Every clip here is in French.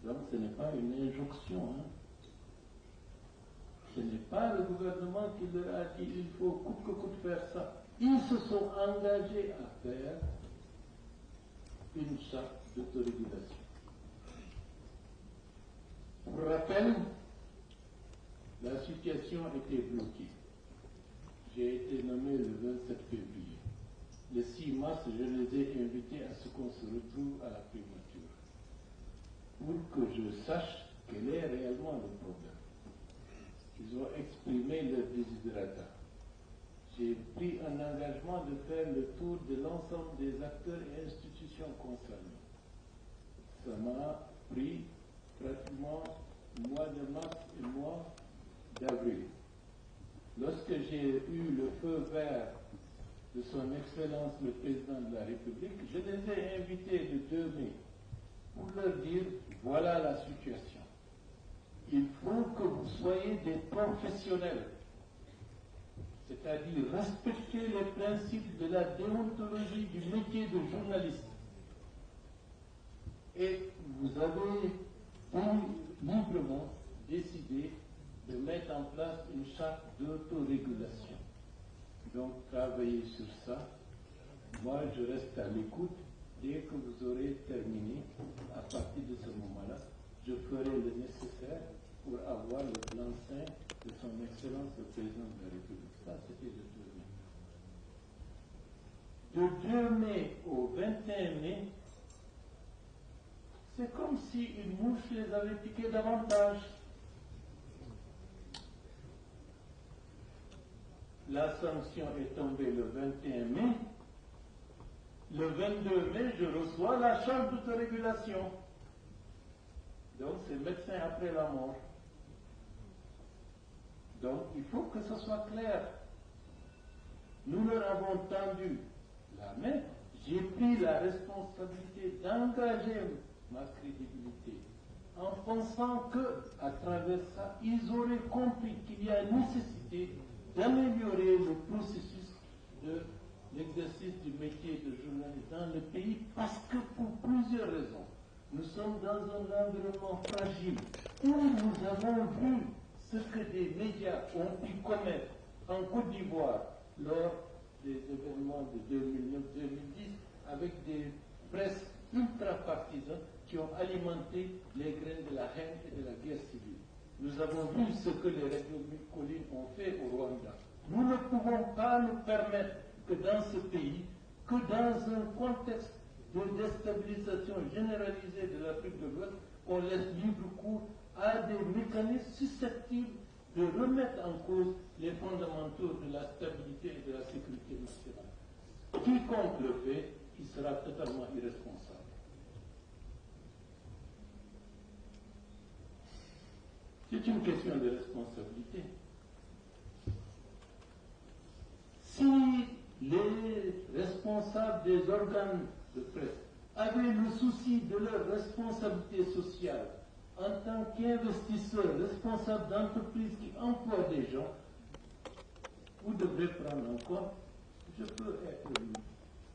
Donc ce n'est pas une injonction. Hein. Ce n'est pas le gouvernement qui leur a dit il faut coûte que coûte faire ça. Ils se sont engagés à faire une charte d'autorégulation. Pour rappel, la situation était bloquée. J'ai été nommé le 27 février. Le 6 mars, je les ai invités à ce qu'on se retrouve à la primature pour que je sache quel est réellement le problème. Ils ont exprimé leur desiderata. J'ai pris un engagement de faire le tour de l'ensemble des acteurs et institutions concernés. Ça m'a pris pratiquement mois de mars et mois d'avril. Lorsque j'ai eu le feu vert de son Excellence le Président de la République, je les ai invités le 2 mai pour leur dire voilà la situation. Il faut que vous soyez des professionnels, c'est-à-dire respecter les principes de la déontologie du métier de journaliste. Et vous avez librement décidé de mettre en place une charte d'autorégulation. Donc, travaillez sur ça. Moi, je reste à l'écoute. Dès que vous aurez terminé, à partir de ce moment-là, je ferai le nécessaire pour avoir le blanc-seing de son Excellence le Président de la République. Ça, c'était le 2 mai. De 2 mai au 21 mai, c'est comme si une mouche les avait piqués davantage. La sanction est tombée le 21 mai. Le 22 mai, je reçois la charte d'autorégulation. Donc, c'est médecin après la mort. Donc, il faut que ce soit clair. Nous leur avons tendu la main. J'ai pris la responsabilité d'engager ma crédibilité en pensant que, à travers ça, ils auraient compris qu'il y a nécessité d'améliorer le processus de l'exercice du métier de journaliste dans le pays, parce que pour plusieurs raisons. Nous sommes dans un environnement fragile où nous avons vu ce que des médias ont pu commettre en Côte d'Ivoire lors des événements de 2009-2010 avec des presses ultra-partisans qui ont alimenté les graines de la haine et de la guerre civile. Nous avons vu ce que les républiques collines ont fait au Rwanda. Nous ne pouvons pas nous permettre que dans ce pays, que dans un contexte de déstabilisation généralisée de l'Afrique de l'Ouest, on laisse libre cours à des mécanismes susceptibles de remettre en cause les fondamentaux de la stabilité et de la sécurité nationale. Quiconque le fait, il sera totalement irresponsable. C'est une question de responsabilité. Si les responsables des organes de presse avaient le souci de leur responsabilité sociale en tant qu'investisseurs, responsables d'entreprises qui emploient des gens, vous devrez prendre en compte, je peux être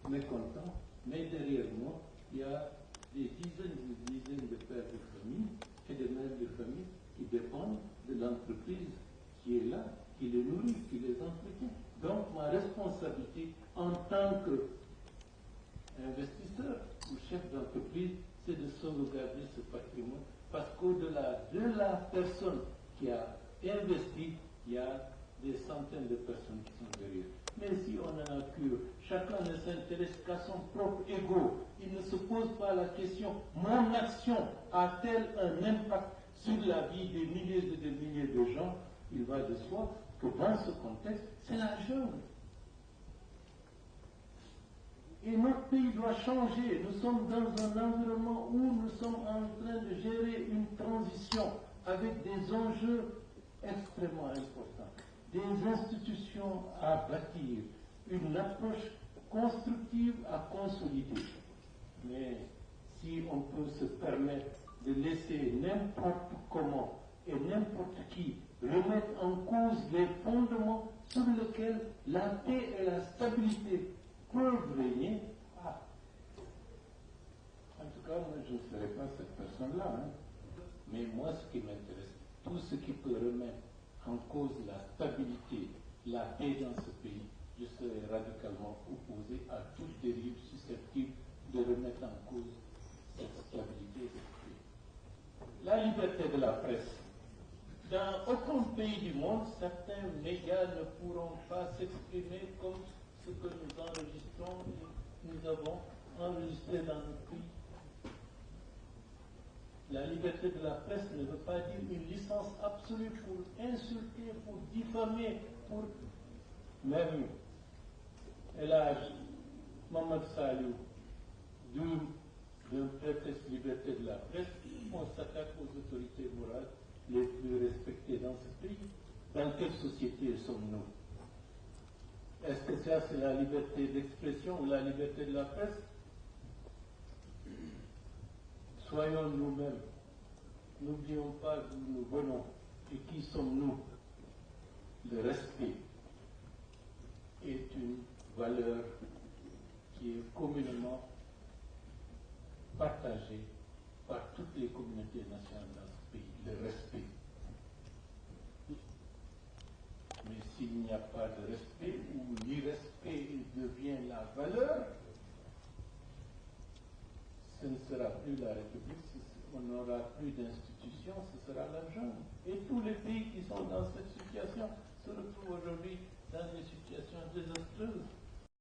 mécontent, mais derrière moi, il y a des dizaines et des dizaines de pères de famille et de mères de famille qui dépendent de l'entreprise qui est là, qui les nourrit, qui les entretient. Donc, ma responsabilité en tant qu'investisseur ou chef d'entreprise, c'est de sauvegarder ce patrimoine, parce qu'au-delà de la personne qui a investi, il y a des centaines de personnes qui sont derrière. Mais si on en a cure, chacun ne s'intéresse qu'à son propre ego. Il ne se pose pas la question, mon action a-t-elle un impact sur la vie des milliers et des milliers de gens? Il va de soi que dans ce contexte, c'est la jungle. Et notre pays doit changer. Nous sommes dans un environnement où nous sommes en train de gérer une transition avec des enjeux extrêmement importants, des institutions à bâtir, une approche constructive à consolider. Mais si on peut se permettre de laisser n'importe comment et n'importe qui remettre en cause les fondements sur lesquels la paix et la stabilité peuvent régner, en tout cas, moi, je ne serai pas cette personne-là. Hein. Mais moi, ce qui m'intéresse, tout ce qui peut remettre en cause la stabilité, la paix dans ce pays, je serai radicalement opposé à toute dérive susceptible de remettre en cause cette stabilité et cette paix. La liberté de la presse. Dans aucun pays du monde, certains médias ne pourront pas s'exprimer comme ce que nous enregistrons et nous avons enregistré dans notre pays. La liberté de la presse ne veut pas dire une licence absolue pour insulter, pour diffamer, pour même Elhadji Mohamed Saliou, de prétexte liberté de la presse, on s'attaque aux autorités morales les plus respectées dans ce pays. Dans quelle société sommes-nous? Est-ce que ça c'est la liberté d'expression ou la liberté de la presse? Soyons nous-mêmes. N'oublions pas d'où nous venons et qui sommes-nous. Le respect est une valeur qui est communément partagée par toutes les communautés nationales dans ce pays. Le respect. Mais s'il n'y a pas de respect ou l'irrespect devient la valeur, ce ne sera plus la République, on n'aura plus d'institutions, ce sera l'argent. Et tous les pays qui sont dans cette situation se retrouvent aujourd'hui dans des situations désastreuses.